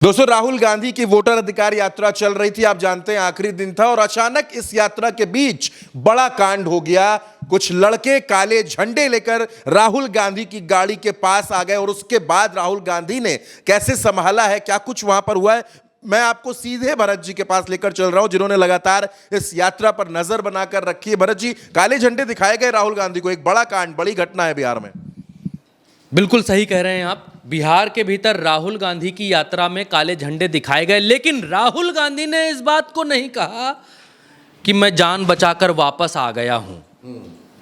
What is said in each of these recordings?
दोस्तों, राहुल गांधी की वोटर अधिकार यात्रा चल रही थी। आप जानते हैं आखिरी दिन था और अचानक इस यात्रा के बीच बड़ा कांड हो गया। कुछ लड़के काले झंडे लेकर राहुल गांधी की गाड़ी के पास आ गए और उसके बाद राहुल गांधी ने कैसे संभाला है, क्या कुछ वहां पर हुआ है, मैं आपको सीधे भरत जी के पास लेकर चल रहा हूं, जिन्होंने लगातार इस यात्रा पर नजर बनाकर रखी है। भरत जी, काले झंडे दिखाए गए राहुल गांधी को, एक बड़ा कांड, बड़ी घटना है बिहार में। बिल्कुल सही कह रहे हैं आप। बिहार के भीतर राहुल गांधी की यात्रा में काले झंडे दिखाए गए, लेकिन राहुल गांधी ने इस बात को नहीं कहा कि मैं जान बचाकर वापस आ गया हूं।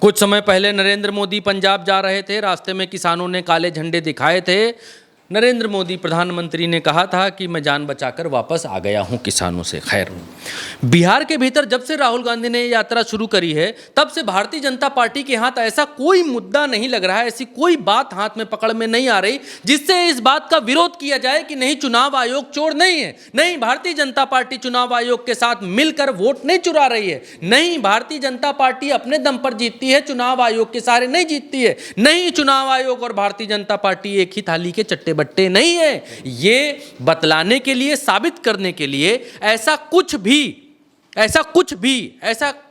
कुछ समय पहले नरेंद्र मोदी पंजाब जा रहे थे, रास्ते में किसानों ने काले झंडे दिखाए थे। नरेंद्र मोदी प्रधानमंत्री ने कहा था कि मैं जान बचाकर वापस आ गया हूं किसानों से। खैर, बिहार के भीतर जब से राहुल गांधी ने यात्रा शुरू करी है, तब से भारतीय जनता पार्टी के हाथ ऐसा कोई मुद्दा नहीं लग रहा है, ऐसी कोई बात हाथ में पकड़ में नहीं आ रही जिससे इस बात का विरोध किया जाए कि नहीं, चुनाव आयोग चोर नहीं है, नहीं, भारतीय जनता पार्टी चुनाव आयोग के साथ मिलकर वोट नहीं चुरा रही है, नहीं, भारतीय जनता पार्टी अपने दम पर जीतती है, चुनाव आयोग के सहारे नहीं जीतती है, नहीं, चुनाव आयोग और भारतीय जनता पार्टी एक ही थाली के चट्टे बट्टे नहीं है। ये बतलाने के लिए, साबित करने के लिए ऐसा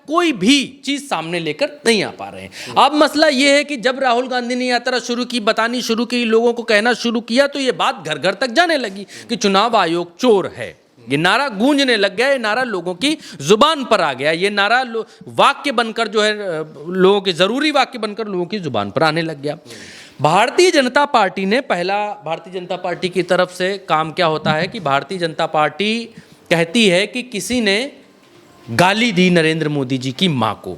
कोई भी चीज सामने लेकर नहीं आ पा रहे हैं। अब मसला यह है कि जब राहुल गांधी ने यात्रा शुरू की, बतानी शुरू की, लोगों को कहना शुरू किया, तो यह बात घर घर तक जाने लगी कि चुनाव आयोग चोर है। ये नारा गूंजने लग गया, ये नारा लोगों की जुबान पर आ गया, ये नारा वाक्य बनकर जो है लोगों के जरूरी वाक्य बनकर लोगों की जुबान पर आने लग गया। भारतीय जनता पार्टी ने भारतीय जनता पार्टी की तरफ से काम क्या होता है कि भारतीय जनता पार्टी कहती है कि किसी ने गाली दी नरेंद्र मोदी जी की मां को,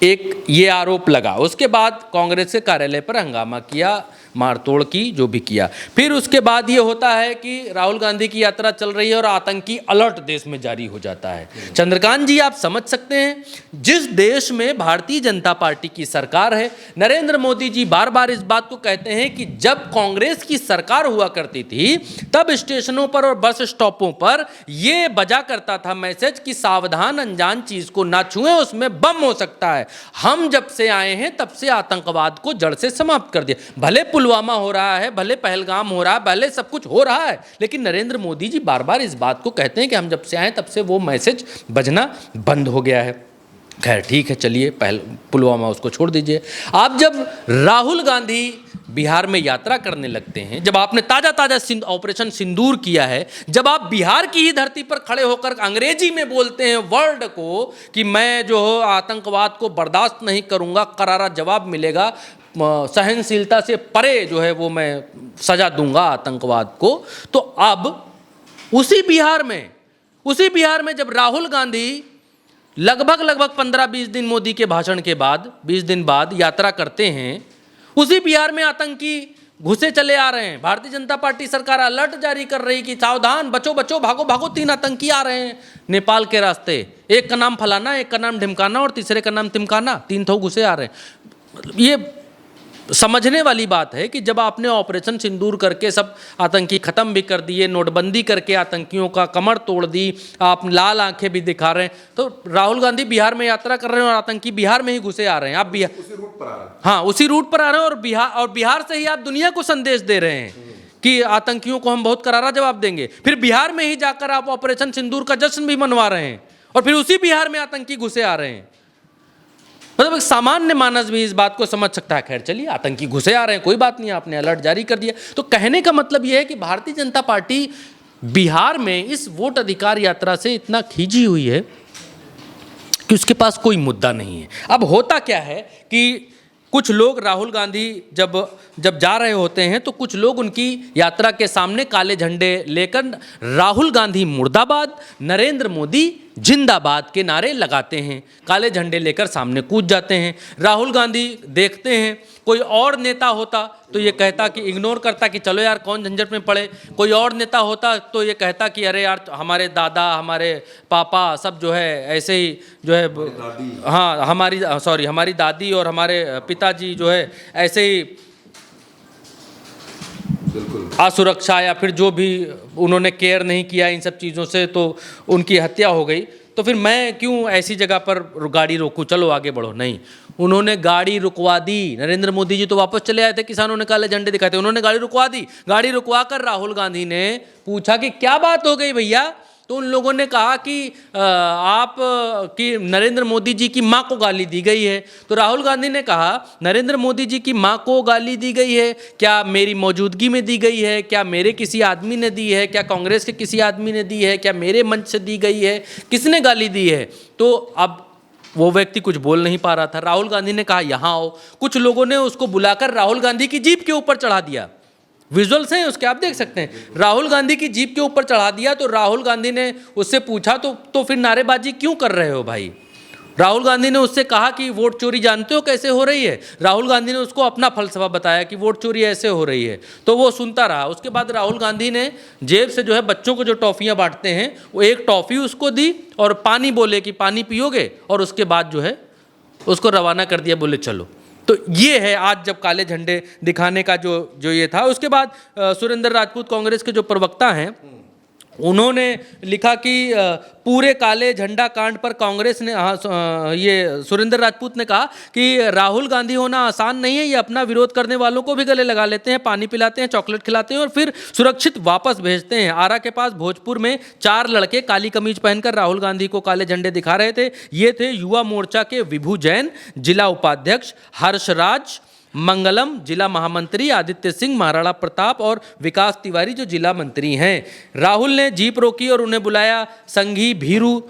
एक ये आरोप लगा। उसके बाद कांग्रेस के कार्यालय पर हंगामा किया, मारतोड़ की, जो भी किया। फिर उसके बाद ये होता है कि राहुल गांधी की यात्रा चल रही है और आतंकी अलर्ट देश में जारी हो जाता है। चंद्रकांत जी, आप समझ सकते हैं, जिस देश में भारतीय जनता पार्टी की सरकार है, नरेंद्र मोदी जी बार बार इस बात को कहते हैं कि जब कांग्रेस की सरकार हुआ करती थी, तब स्टेशनों पर और बस स्टॉपों पर यह बजा करता था मैसेज कि सावधान, अनजान चीज को ना छुएं, उसमें बम हो सकता है। हम जब से आए हैं तब से आतंकवाद को जड़ से समाप्त कर दिया। भले पुलवामा हो रहा है, भले पहलगाम हो रहा है, भले सब कुछ हो रहा है, लेकिन नरेंद्र मोदी जी बार बार इस बात को कहते हैं कि हम जब से आए तब से वो मैसेज बजना बंद हो गया है। खैर ठीक है, चलिए, पुलवामा उसको छोड़ दीजिए। आप जब राहुल गांधी बिहार में यात्रा करने लगते हैं, जब आपने ताजा ऑपरेशन सिंदूर किया है, जब आप बिहार की ही धरती पर खड़े होकर अंग्रेजी में बोलते हैं वर्ल्ड को कि मैं जो हो आतंकवाद को बर्दाश्त नहीं करूंगा, करारा जवाब मिलेगा, सहनशीलता से परे जो है वो मैं सजा दूंगा आतंकवाद को, तो अब उसी बिहार में जब राहुल गांधी लगभग 15-20 दिन मोदी के भाषण के बाद, 20 दिन बाद यात्रा करते हैं, उसी बिहार में आतंकी घुसे चले आ रहे हैं। भारतीय जनता पार्टी सरकार अलर्ट जारी कर रही कि सावधान, बचो बचो, भागो भागो, 3 आतंकी आ रहे हैं नेपाल के रास्ते, एक का नाम फलाना, एक का नाम ढिमकाना और तीसरे का नाम तिमकाना, 3 तो घुसे आ रहे हैं। ये समझने वाली बात है कि जब आपने ऑपरेशन सिंदूर करके सब आतंकी खत्म भी कर दिए, नोटबंदी करके आतंकियों का कमर तोड़ दी, आप लाल आंखें भी दिखा रहे हैं, तो राहुल गांधी बिहार में यात्रा कर रहे हैं और आतंकी बिहार में ही घुसे आ रहे हैं। आप उसी रूट पर आ रहे हैं। हाँ, उसी रूट पर आ रहे हैं और बिहार से ही आप दुनिया को संदेश दे रहे हैं कि आतंकियों को हम बहुत करारा जवाब देंगे। फिर बिहार में ही जाकर आप ऑपरेशन सिंदूर का जश्न भी मनवा रहे हैं और फिर उसी बिहार में आतंकी घुसे आ रहे हैं। मतलब एक सामान्य मानस भी इस बात को समझ सकता है, खैर चलिए, आतंकी घुसे आ रहे हैं, कोई बात नहीं, आपने अलर्ट जारी कर दिया। तो कहने का मतलब यह है कि भारतीय जनता पार्टी बिहार में इस वोट अधिकार यात्रा से इतना खींची हुई है कि उसके पास कोई मुद्दा नहीं है। अब होता क्या है कि कुछ लोग राहुल गांधी जब जा रहे होते हैं, तो कुछ लोग उनकी यात्रा के सामने काले झंडे लेकर राहुल गांधी मुर्दाबाद, नरेंद्र मोदी जिंदाबाद के नारे लगाते हैं, काले झंडे लेकर सामने कूद जाते हैं। राहुल गांधी देखते हैं, कोई और नेता होता तो ये कहता कि इग्नोर करता कि चलो यार कौन झंझट में पड़े, कोई और नेता होता तो ये कहता कि अरे यार हमारे दादा, हमारे पापा सब जो है ऐसे ही जो है, हाँ हमारी दादी और हमारे पिताजी जो है ऐसे ही असुरक्षा या फिर जो भी उन्होंने केयर नहीं किया इन सब चीज़ों से, तो उनकी हत्या हो गई। तो फिर मैं क्यों ऐसी जगह पर गाड़ी रोकूं, चलो आगे बढ़ो। नहीं, उन्होंने गाड़ी रुकवा दी। नरेंद्र मोदी जी तो वापस चले आए थे, किसानों ने काले झंडे दिखाए थे, उन्होंने गाड़ी रुकवा दी। गाड़ी रुकवा कर राहुल गांधी ने पूछा कि क्या बात हो गई भैया, तो उन लोगों ने कहा कि आप कि नरेंद्र मोदी जी की मां को गाली दी गई है। तो राहुल गांधी ने कहा नरेंद्र मोदी जी की मां को गाली दी गई है, क्या मेरी मौजूदगी में दी गई है, क्या मेरे किसी आदमी ने दी है, क्या कांग्रेस के किसी आदमी ने दी है, क्या मेरे मंच से दी गई है, किसने गाली दी है? तो अब वो व्यक्ति कुछ बोल नहीं पा रहा था। राहुल गांधी ने कहा यहाँ आओ। कुछ लोगों ने उसको बुलाकर राहुल गांधी की जीप के ऊपर चढ़ा दिया। विजुअल्स हैं उसके, आप देख सकते हैं। राहुल गांधी की जीप के ऊपर चढ़ा दिया। तो राहुल गांधी ने उससे पूछा तो फिर नारेबाजी क्यों कर रहे हो भाई? राहुल गांधी ने उससे कहा कि वोट चोरी जानते हो कैसे हो रही है? राहुल गांधी ने उसको अपना फलसफा बताया कि वोट चोरी ऐसे हो रही है, तो वो सुनता रहा। उसके बाद राहुल गांधी ने जेब से जो है बच्चों को जो टॉफ़ियाँ बांटते हैं वो एक टॉफ़ी उसको दी और पानी बोले कि पानी पियोगे, और उसके बाद जो है उसको रवाना कर दिया, बोले चलो। तो ये है आज जब काले झंडे दिखाने का जो ये था। उसके बाद सुरेंद्र राजपूत कांग्रेस के जो प्रवक्ता हैं उन्होंने लिखा कि पूरे काले झंडा कांड पर कांग्रेस ने ये सुरेंद्र राजपूत ने कहा कि राहुल गांधी होना आसान नहीं है, ये अपना विरोध करने वालों को भी गले लगा लेते हैं, पानी पिलाते हैं, चॉकलेट खिलाते हैं और फिर सुरक्षित वापस भेजते हैं। आरा के पास भोजपुर में 4 लड़के काली कमीज पहनकर राहुल गांधी को काले झंडे दिखा रहे थे। ये थे युवा मोर्चा के विभू जैन जिला उपाध्यक्ष, हर्षराज मंगलम जिला महामंत्री, आदित्य सिंह, महाराणा प्रताप और विकास तिवारी जो जिला मंत्री हैं। राहुल ने जीप रोकी और उन्हें बुलाया। संघी भीरू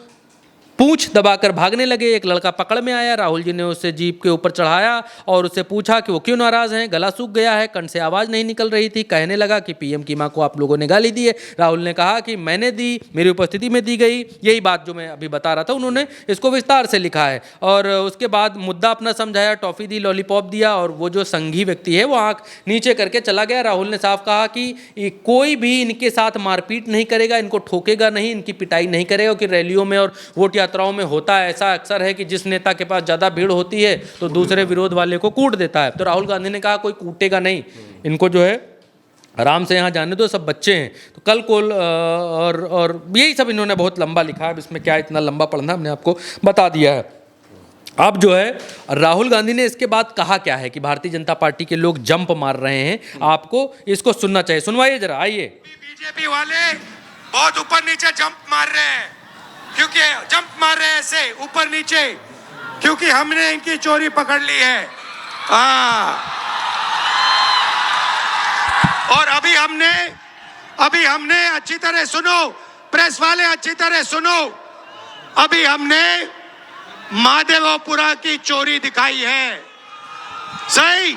पूंछ दबाकर भागने लगे। एक लड़का पकड़ में आया। राहुल जी ने उसे जीप के ऊपर चढ़ाया और उससे पूछा कि वो क्यों नाराज हैं, गला सूख गया है, कंठ से आवाज़ नहीं निकल रही थी। कहने लगा कि पीएम की मां को आप लोगों ने गाली दी है। राहुल ने कहा कि मैंने दी, मेरी उपस्थिति में दी गई। यही बात जो मैं अभी बता रहा था, उन्होंने इसको विस्तार से लिखा है। और उसके बाद मुद्दा अपना समझाया, टॉफ़ी दी, लॉलीपॉप दिया और वो जो संघी व्यक्ति है वो आँख नीचे करके चला गया। राहुल ने साफ कहा कि कोई भी इनके साथ मारपीट नहीं करेगा, इनको ठोकेगा नहीं, इनकी पिटाई नहीं करेगा, कि रैलियों में और वोट यात्राओं में होता है ऐसा अक्सर है कि जिस नेता के पास ज़्यादा भीड़ होती है तो दूसरे विरोध वाले को कूट देता है। तो राहुल गांधी ने कहा कोई कूटेगा नहीं, इनको जो है आराम से यहाँ जाने दो, सब बच्चे हैं। तो कल को और यही सब इन्होंने बहुत लंबा लिखा है। अब इसमें क्या इतना लंबा पढ़ना, हमने आपको बता दिया है। अब जो है राहुल गांधी ने इसके बाद कहा क्या है कि भारतीय जनता पार्टी के लोग जंप मार रहे हैं, आपको इसको सुनना चाहिए। सुनवाइए जरा, आइए। बीजेपी वाले बहुत ऊपर नीचे जंप मार रहे हैं, क्योंकि जंप मार रहे हैं ऐसे ऊपर नीचे, क्योंकि हमने इनकी चोरी पकड़ ली है। और अभी हमने अच्छी तरह सुनो, प्रेस वाले अच्छी तरह सुनो, अभी हमने महादेवपुरा की चोरी दिखाई है। सही,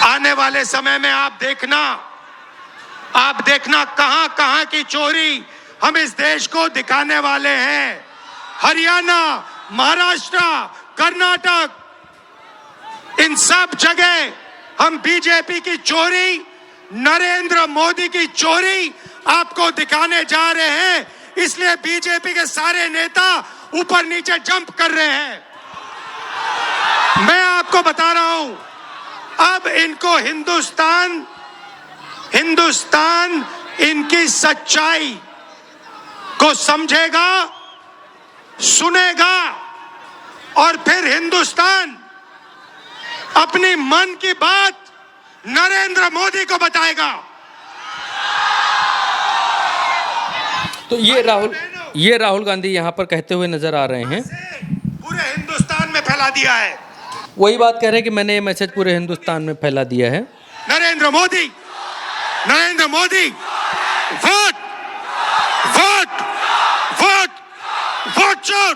आने वाले समय में आप देखना कहां कहां की चोरी हम इस देश को दिखाने वाले हैं। हरियाणा, महाराष्ट्र, कर्नाटक, इन सब जगह हम बीजेपी की चोरी, नरेंद्र मोदी की चोरी आपको दिखाने जा रहे हैं। इसलिए बीजेपी के सारे नेता ऊपर नीचे जंप कर रहे हैं। मैं आपको बता रहा हूं, अब इनको हिंदुस्तान इनकी सच्चाई को समझेगा, सुनेगा और फिर हिंदुस्तान अपनी मन की बात नरेंद्र मोदी को बताएगा। तो ये राहुल गांधी यहाँ पर कहते हुए नजर आ रहे हैं। पूरे हिंदुस्तान में फैला दिया है। वही बात कह रहे हैं कि मैंने ये मैसेज पूरे हिंदुस्तान में फैला दिया है। Narendra Modi vote vote vote vote चोर,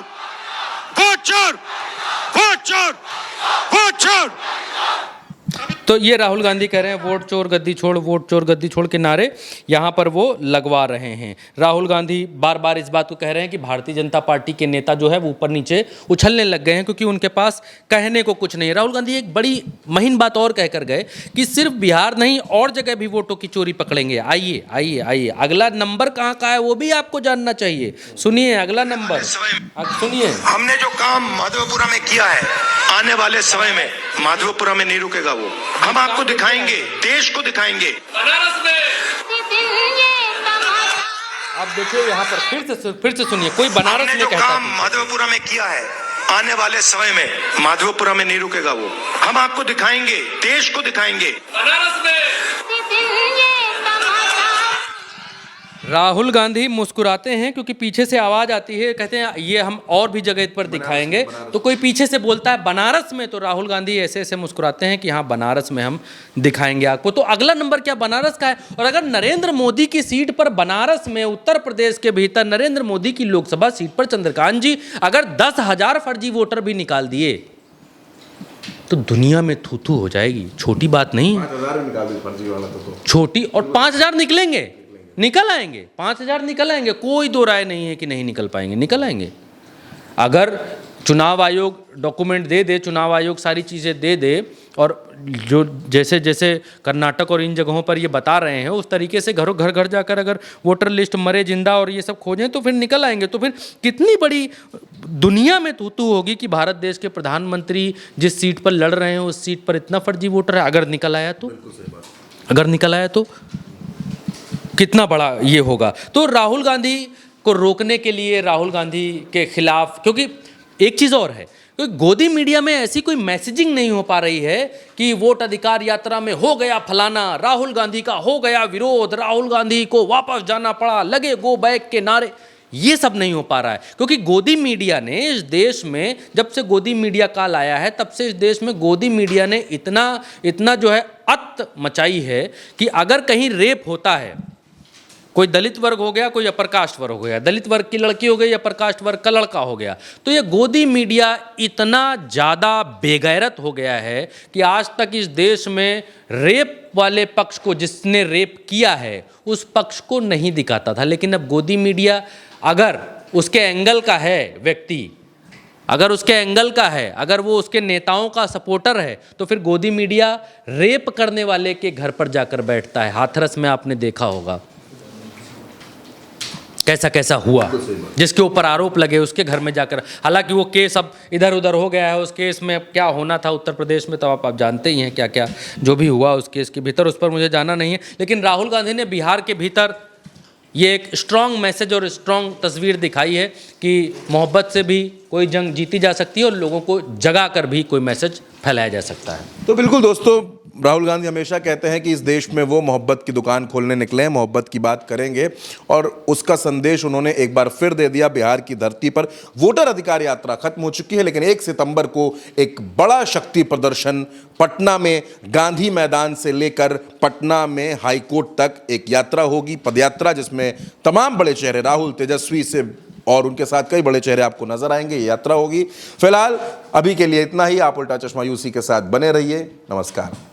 वोट चोर, वोट चोर, वोट चोर। तो ये राहुल गांधी कह रहे हैं वोट चोर गद्दी छोड़, वोट चोर गद्दी छोड़ के नारे यहाँ पर वो लगवा रहे हैं। राहुल गांधी बार बार इस बात को कह रहे हैं कि भारतीय जनता पार्टी के नेता जो है वो ऊपर नीचे उछलने लग गए हैं क्योंकि उनके पास कहने को कुछ नहीं है। राहुल गांधी एक बड़ी महीन बात और कहकर गए कि सिर्फ बिहार नहीं और जगह भी वोटों की चोरी पकड़ेंगे। आइए आइए आइए, अगला नंबर कहाँ का है वो भी आपको जानना चाहिए। सुनिए अगला नंबर, सुनिए। हमने जो काम माधवपुरा में किया है, आने वाले समय में माधवपुरा में नहीं रुकेगा वो। हम आपको दिखाएंगे, देश को दिखाएंगे। अब देखिए यहाँ पर फिर से सुनिए, कोई बनारस हमने में जो कहता काम है माधवपुरा में किया है, आने वाले समय में माधवपुरा में नहीं रुकेगा वो। हम आपको दिखाएंगे, देश को दिखाएंगे। बनारस में राहुल गांधी मुस्कुराते हैं क्योंकि पीछे से आवाज आती है, कहते हैं ये हम और भी जगह पर दिखाएंगे। तो कोई पीछे से बोलता है बनारस में, तो राहुल गांधी ऐसे ऐसे मुस्कुराते हैं कि हाँ बनारस में हम दिखाएंगे आपको। तो अगला नंबर क्या बनारस का है। और अगर नरेंद्र मोदी की सीट पर बनारस में, उत्तर प्रदेश के भीतर नरेंद्र मोदी की लोकसभा सीट पर चंद्रकांत जी अगर 10,000 फर्जी वोटर भी निकाल दिए तो दुनिया में थू थू हो जाएगी। छोटी बात नहीं है, 5,000 निकाल दी फर्जी वाला तो छोटी। और 5,000 निकलेंगे, निकल आएंगे, 5,000 निकल आएंगे, कोई दो राय नहीं है कि नहीं निकल पाएंगे, निकल आएंगे। अगर चुनाव आयोग डॉक्यूमेंट दे दे, चुनाव आयोग सारी चीज़ें दे दे, और जो जैसे जैसे कर्नाटक और इन जगहों पर ये बता रहे हैं उस तरीके से घर घर जाकर अगर वोटर लिस्ट मरे जिंदा और ये सब खोजें तो फिर निकल आएंगे। तो फिर कितनी बड़ी दुनिया में तू होगी कि भारत देश के प्रधानमंत्री जिस सीट पर लड़ रहे हैं उस सीट पर इतना फर्जी वोटर है। अगर निकल आया तो, अगर निकल आया तो कितना बड़ा ये होगा। तो राहुल गांधी को रोकने के लिए, राहुल गांधी के खिलाफ, क्योंकि एक चीज़ और है, क्योंकि गोदी मीडिया में ऐसी कोई मैसेजिंग नहीं हो पा रही है कि वोट अधिकार यात्रा में हो गया फलाना, राहुल गांधी का हो गया विरोध, राहुल गांधी को वापस जाना पड़ा, लगे गो बैक के नारे, ये सब नहीं हो पा रहा है। क्योंकि गोदी मीडिया ने इस देश में, जब से गोदी मीडिया काल आया है तब से इस देश में गोदी मीडिया ने इतना जो है अत मचाई है कि अगर कहीं रेप होता है, कोई दलित वर्ग हो गया, कोई अपर कास्ट वर्ग हो गया, दलित वर्ग की लड़की हो गई, अपर कास्ट वर्ग का लड़का हो गया, तो ये गोदी मीडिया इतना ज़्यादा बेगैरत हो गया है कि आज तक इस देश में रेप वाले पक्ष को, जिसने रेप किया है उस पक्ष को नहीं दिखाता था। लेकिन अब गोदी मीडिया अगर उसके एंगल का है व्यक्ति, अगर उसके एंगल का है, अगर वो उसके नेताओं का सपोर्टर है, तो फिर गोदी मीडिया रेप करने वाले के घर पर जाकर बैठता है। हाथरस में आपने देखा होगा कैसा कैसा हुआ, जिसके ऊपर आरोप लगे उसके घर में जाकर, हालांकि वो केस अब इधर उधर हो गया है, उस केस में क्या होना था उत्तर प्रदेश में तो आप जानते ही हैं क्या क्या जो भी हुआ उस केस के भीतर, उस पर मुझे जाना नहीं है। लेकिन राहुल गांधी ने बिहार के भीतर ये एक स्ट्रॉन्ग मैसेज और स्ट्रॉन्ग तस्वीर दिखाई है कि मोहब्बत से भी कोई जंग जीती जा सकती है और लोगों को जगा कर भी कोई मैसेज फैलाया जा सकता है। तो बिल्कुल दोस्तों, राहुल गांधी हमेशा कहते हैं कि इस देश में वो मोहब्बत की दुकान खोलने निकले हैं, मोहब्बत की बात करेंगे, और उसका संदेश उन्होंने एक बार फिर दे दिया। बिहार की धरती पर वोटर अधिकार यात्रा खत्म हो चुकी है, लेकिन 1 सितंबर को एक बड़ा शक्ति प्रदर्शन पटना में गांधी मैदान से लेकर पटना में हाईकोर्ट तक एक यात्रा होगी, पदयात्रा, जिसमें तमाम बड़े चेहरे, राहुल, तेजस्वी से और उनके साथ कई बड़े चेहरे आपको नजर आएंगे। ये यात्रा होगी। फिलहाल अभी के लिए इतना ही। आप उल्टा चश्मा यूसी के साथ बने रहिए। नमस्कार।